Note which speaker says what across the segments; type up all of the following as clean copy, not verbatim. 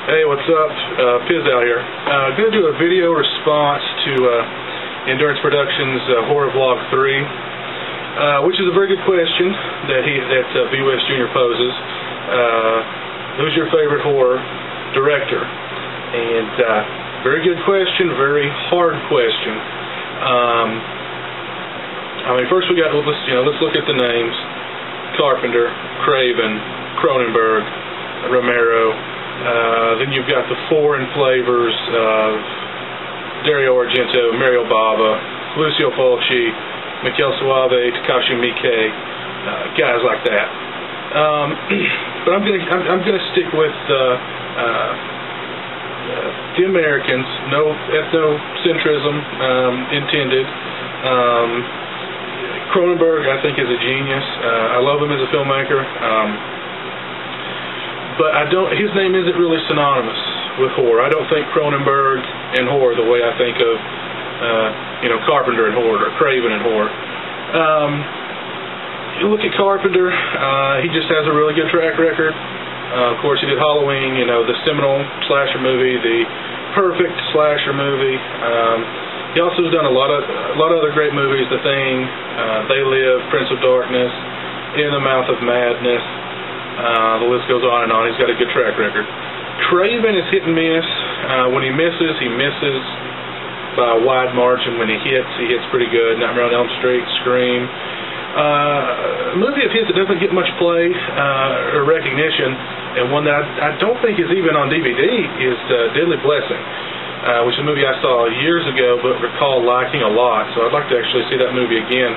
Speaker 1: Hey, what's up? Pizowell here. Going to do a video response to Endurance Productions' Horror Vlog 3, which is a very good question that B-West Jr. poses. Who's your favorite horror director? And very good question, very hard question. First we got let's look at the names: Carpenter, Craven, Cronenberg, Romero. Then you've got the foreign flavors of Dario Argento, Mario Bava, Lucio Fulci, Michele Soavi, Takashi Miike, guys like that. But I'm gonna stick with the Americans. No ethnocentrism intended. Cronenberg, I think, is a genius. I love him as a filmmaker. But his name isn't really synonymous with horror. I don't think Cronenberg and horror the way I think of Carpenter and horror, or Craven and horror. You look at Carpenter, he just has a really good track record. Of course, he did Halloween, the seminal slasher movie, the perfect slasher movie. He also has done a lot of other great movies: The Thing, They Live, Prince of Darkness, In the Mouth of Madness. The list goes on and on. He's got a good track record. Craven is hit and miss. When he misses by a wide margin. When he hits pretty good. Nightmare on Elm Street, Scream. A movie of his that doesn't get much play or recognition, and one that I don't think is even on DVD, is Deadly Blessing, which is a movie I saw years ago but recall liking a lot. So I'd like to actually see that movie again.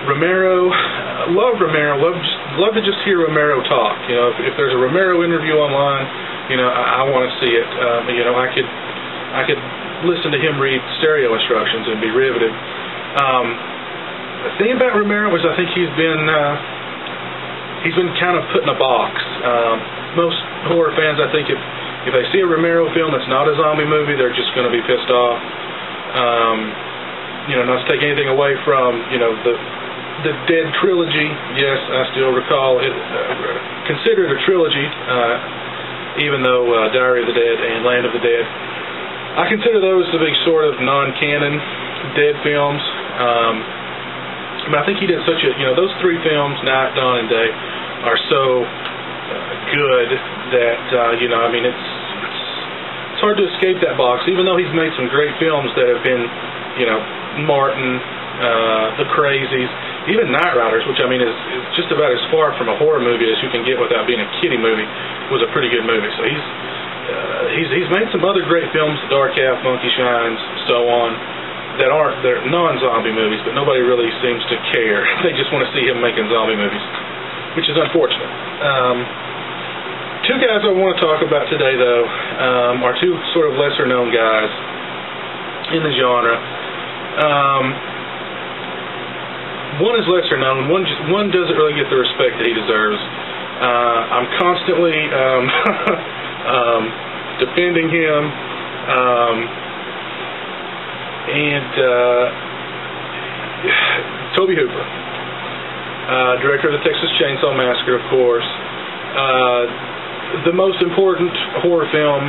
Speaker 1: Romero, love Romero. Love to just hear Romero talk. If there's a Romero interview online, I want to see it. I could listen to him read stereo instructions and be riveted. The thing about Romero is I think he's been kind of put in a box. Most horror fans, I think, if they see a Romero film that's not a zombie movie, they're just going to be pissed off. Not to take anything away from the Dead trilogy. Yes, I still recall it, considered a trilogy, even though Diary of the Dead and Land of the Dead, I consider those to be sort of non-canon Dead films. I think he did such a, those three films, Night, Dawn, and Day, are so good that, it's hard to escape that box, even though he's made some great films that have been, Martin, The Crazies, even Night Riders, which is just about as far from a horror movie as you can get without being a kiddie movie, was a pretty good movie. So he's made some other great films, Dark Half, Monkey Shines, so on, they're non-zombie movies, but nobody really seems to care. They just want to see him making zombie movies, which is unfortunate. Two guys I want to talk about today, though, are two sort of lesser-known guys in the genre. One is lesser known. One doesn't really get the respect that he deserves. I'm constantly defending him. Tobe Hooper, director of the Texas Chainsaw Massacre, of course. The most important horror film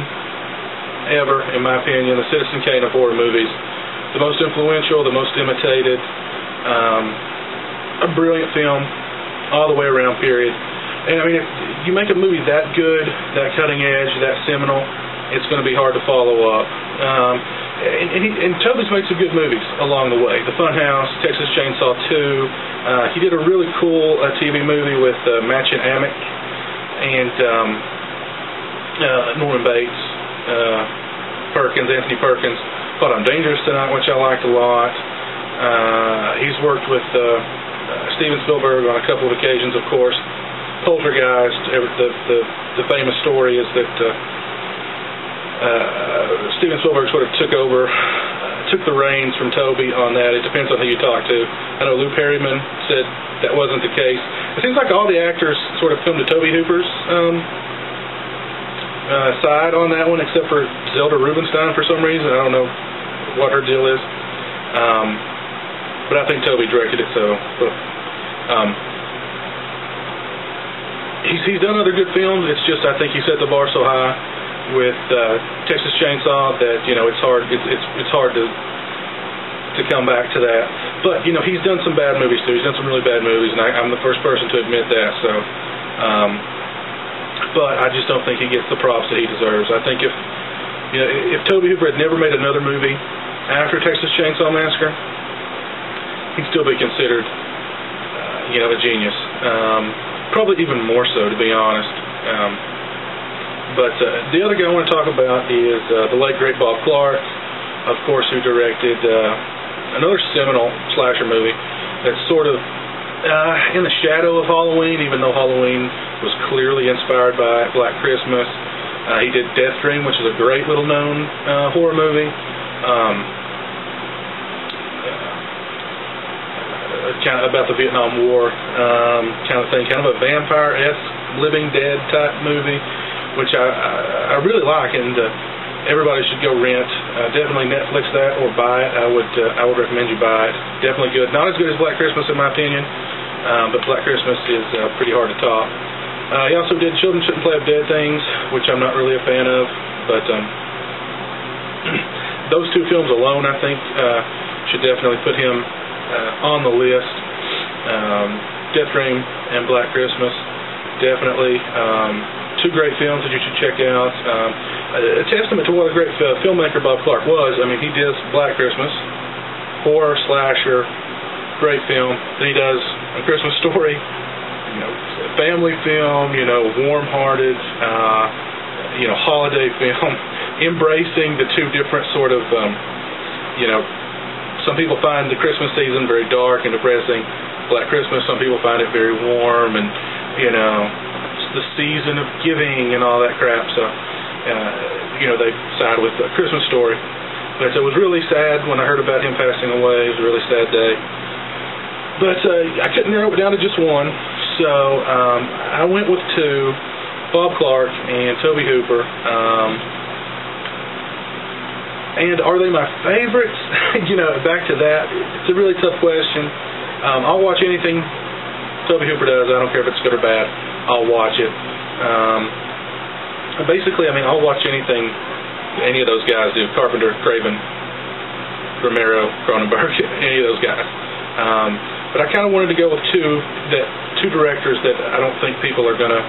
Speaker 1: ever, in my opinion, the Citizen Kane of horror movies. The most influential, the most imitated. A brilliant film, all the way around, period. And if you make a movie that good, that cutting edge, that seminal, it's going to be hard to follow up. And Tobe's made some good movies along the way. The Funhouse, Texas Chainsaw 2. He did a really cool TV movie with Machen Amick and Norman Bates, Anthony Perkins, called I'm Dangerous Tonight, which I liked a lot. He's worked with Steven Spielberg on a couple of occasions, of course. Poltergeist, the famous story is that Steven Spielberg sort of took the reins from Tobe on that. It depends on who you talk to. I know Lou Perryman said that wasn't the case. It seems like all the actors sort of come to Tobe Hooper's side on that one, except for Zelda Rubinstein for some reason. I don't know what her deal is. But I think Tobe directed it, so he's done other good films. It's just I think he set the bar so high with Texas Chainsaw that it's hard to come back to that. But he's done some bad movies too. He's done some really bad movies, and I'm the first person to admit that. So, but I just don't think he gets the props that he deserves. I think if Tobe Hooper had never made another movie after Texas Chainsaw Massacre, he'd still be considered a genius. Probably even more so, to be honest. But the other guy I want to talk about is the late great Bob Clark, of course, who directed another seminal slasher movie that's sort of in the shadow of Halloween, even though Halloween was clearly inspired by Black Christmas. He did Death Dream, which is a great little known horror movie. Kind of about the Vietnam War kind of thing, kind of a vampire-esque Living Dead type movie, which I really like, and everybody should go rent. Definitely Netflix that or buy it. I would recommend you buy it. Definitely good. Not as good as Black Christmas in my opinion, but Black Christmas is pretty hard to top. He also did Children Shouldn't Play with Dead Things, which I'm not really a fan of, but those two films alone I think should definitely put him on the list. Death Dream and Black Christmas, definitely two great films that you should check out. A testament to what a great filmmaker Bob Clark was. I mean, he does Black Christmas, horror, slasher, great film. Then he does A Christmas Story, family film, warm-hearted, holiday film, embracing the two different sort of, some people find the Christmas season very dark and depressing. Black Christmas, some people find it very warm and, it's the season of giving and all that crap. So, they side with A Christmas Story. But it was really sad when I heard about him passing away. It was a really sad day. But I couldn't narrow it down to just one. So I went with two, Bob Clark and Tobe Hooper. And are they my favorites? Back to that, it's a really tough question. I'll watch anything Tobe Hooper does. I don't care if it's good or bad. I'll watch it. Basically, I'll watch anything any of those guys do. Carpenter, Craven, Romero, Cronenberg, any of those guys. But I kind of wanted to go with two directors that I don't think people are going to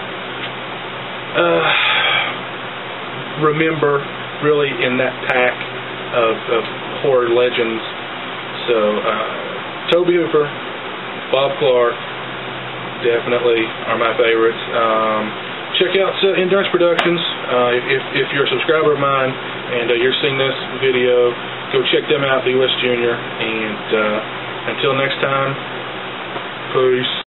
Speaker 1: remember really in that pack of horror legends. So Tobe Hooper, Bob Clark, definitely are my favorites. Check out Endurance Productions. If you're a subscriber of mine and you're seeing this video, go check them out, B. West Jr. And until next time, peace.